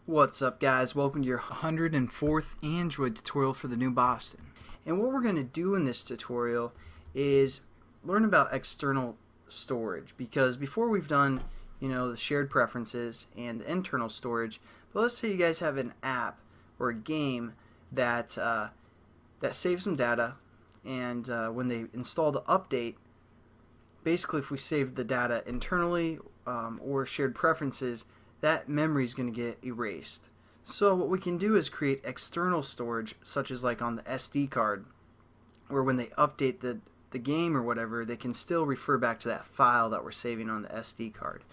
What's up, guys? Welcome to your 104th Android tutorial for the new Boston. And what we're going to do in this tutorial is learn about external storage, because before we've done the shared preferences and the internal storage. But let's say you guys have an app or a game that saves some data, and when they install the update, basically if we save the data internally or shared preferences, that memory is going to get erased. So what we can do is create external storage, such as like on the SD card, where when they update the game or whatever, they can still refer back to that file that we're saving on the SD card.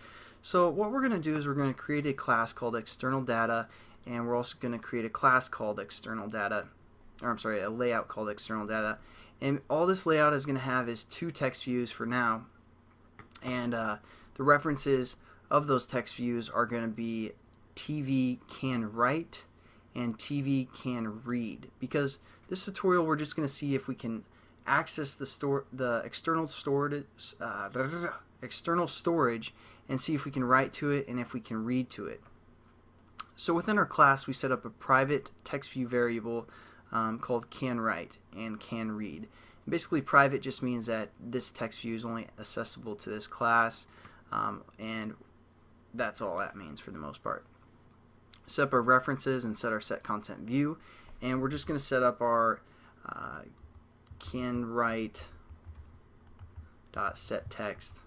So what we're going to do is we're going to create a class called external data, and we're also going to create a class called external data, or I'm sorry, a layout called external data. And all this layout is going to have is two text views for now, and the references of those text views are going to be TV can write and TV can read. Because this tutorial we're just going to see if we can access the external storage and see if we can write to it and if we can read to it. So within our class we set up a private text view variable called can write and can read. And basically private just means that this text view is only accessible to this class, and that's all that means for the most part. Set up our references and set our set content view, and we're just going to set up our can write dot set text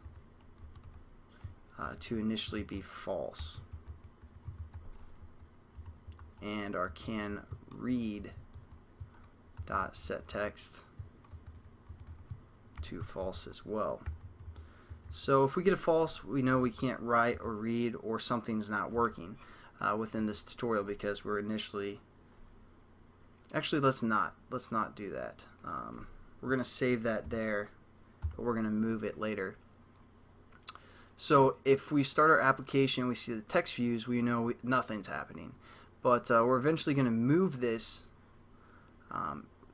to initially be false, and our can read dot set text to false as well. So if we get a false, we know we can't write or read, or something's not working within this tutorial, because we're initially let's not do that. We're going to save that there, but we're going to move it later. So if we start our application, we see the text views, we know nothing's happening. But we're eventually going to move this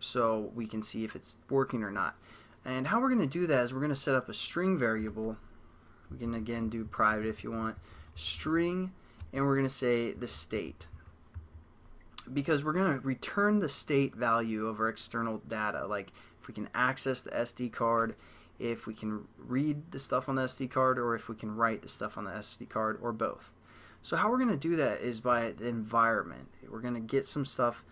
so we can see if it's working or not. And how we're going to do that is we're going to set up a string variable. We can again do private if you want, string, and we're going to say the state, because we're going to return the state value of our external data, like if we can access the SD card, if we can read the stuff on the SD card, or if we can write the stuff on the SD card, or both. So how we're going to do that is by the environment. We're going to get some stuff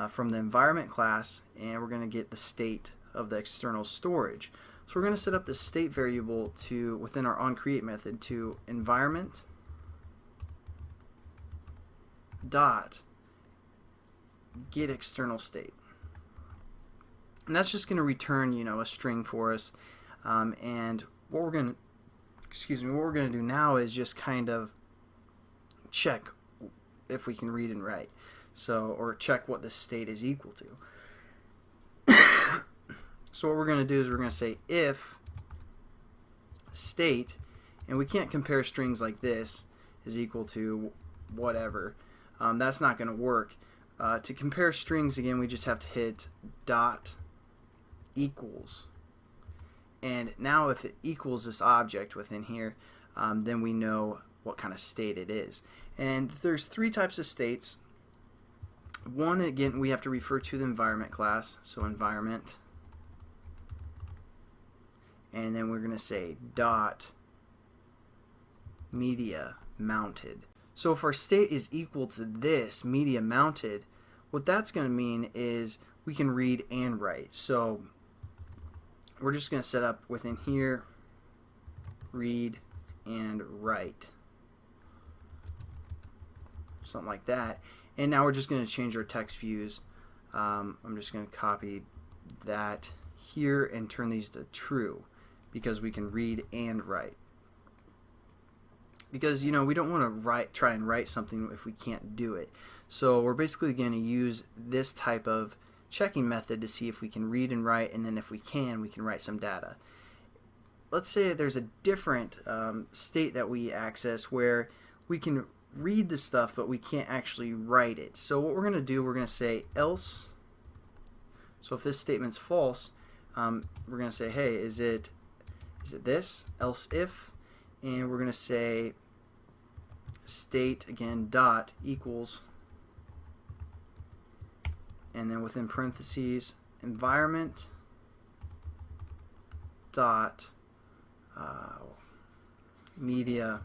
from the environment class, and we're going to get the state of the external storage. So we're going to set up the state variable to within our onCreate method to environment dot get external state, and that's just going to return a string for us. And what we're going to do now is just kind of check if we can read and write, or check what the state is equal to. So what we're going to do is we're going to say if state, and we can't compare strings like this, is equal to whatever. That's not going to work. To compare strings, again, we just have to hit dot equals. And now if it equals this object within here, then we know what kind of state it is. And there's three types of states. One, again, we have to refer to the environment class, so environment, and then we're going to say dot media mounted. So if our state is equal to this media mounted, what that's going to mean is we can read and write. So we're just going to set up within here read and write, something like that. And now we're just going to change our text views. I'm just going to copy that here and turn these to true, because we can read and write. Because we don't want to try and write something if we can't do it. So we're basically going to use this type of checking method to see if we can read and write, and then if we can write some data. Let's say there's a different state that we access where we can read the stuff but we can't actually write it. So what we're going to do, we're going to say else. So if this statement's false, we're going to say, hey, is it this, else if, and we're going to say state, again, dot equals, and then within parentheses, environment dot media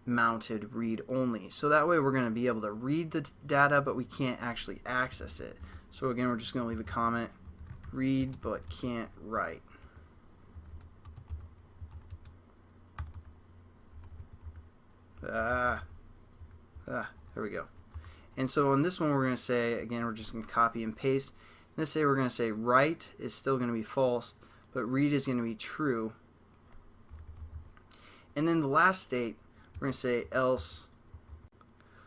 mounted read only. So that way we're going to be able to read the data, but we can't actually access it. So again, we're just going to leave a comment, read but can't write. There we go. And so on this one, we're going to say, again, we're just going to copy and paste. Let's say we're going to say write is still going to be false, but read is going to be true. And then the last state, we're going to say else.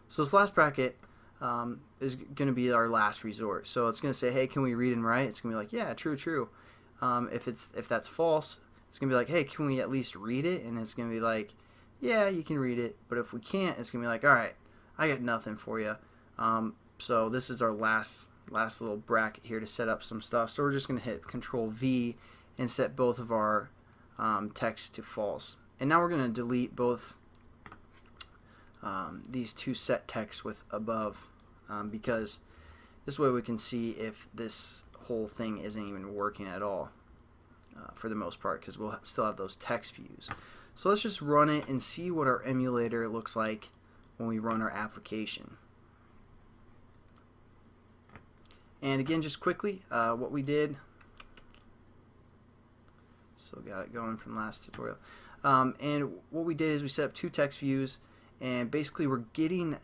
So this last bracket is going to be our last resort. So it's going to say, hey, can we read and write? It's going to be like, yeah, true, true. If that's false, it's going to be like, hey, can we at least read it? And it's going to be like, yeah, you can read it. But if we can't, it's going to be like, all right, I got nothing for you. So this is our last little bracket here to set up some stuff. So we're just going to hit Control V and set both of our text to false. And now we're going to delete both these two set texts with above, because this way we can see if this whole thing isn't even working at all for the most part, because we'll still have those text views. So let's just run it and see what our emulator looks like when we run our application. And again, just quickly, what we did, still got it going from last tutorial, and what we did is we set up two text views, and basically we're getting,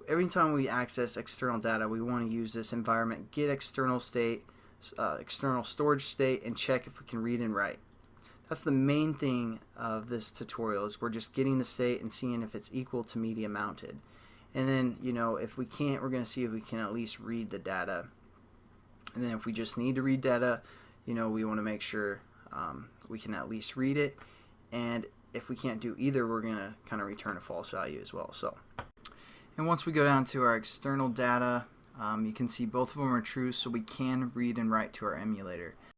every time we access external data, we want to use this environment get external state, external storage state, and check if we can read and write. That's the main thing of this tutorial, is we're just getting the state and seeing if it's equal to media mounted. And then, you know, if we can't, we're going to see if we can at least read the data. And then if we just need to read data, you know, we want to make sure we can at least read it. And if we can't do either, we're going to kind of return a false value as well. So, and once we go down to our external data, you can see both of them are true, so we can read and write to our emulator.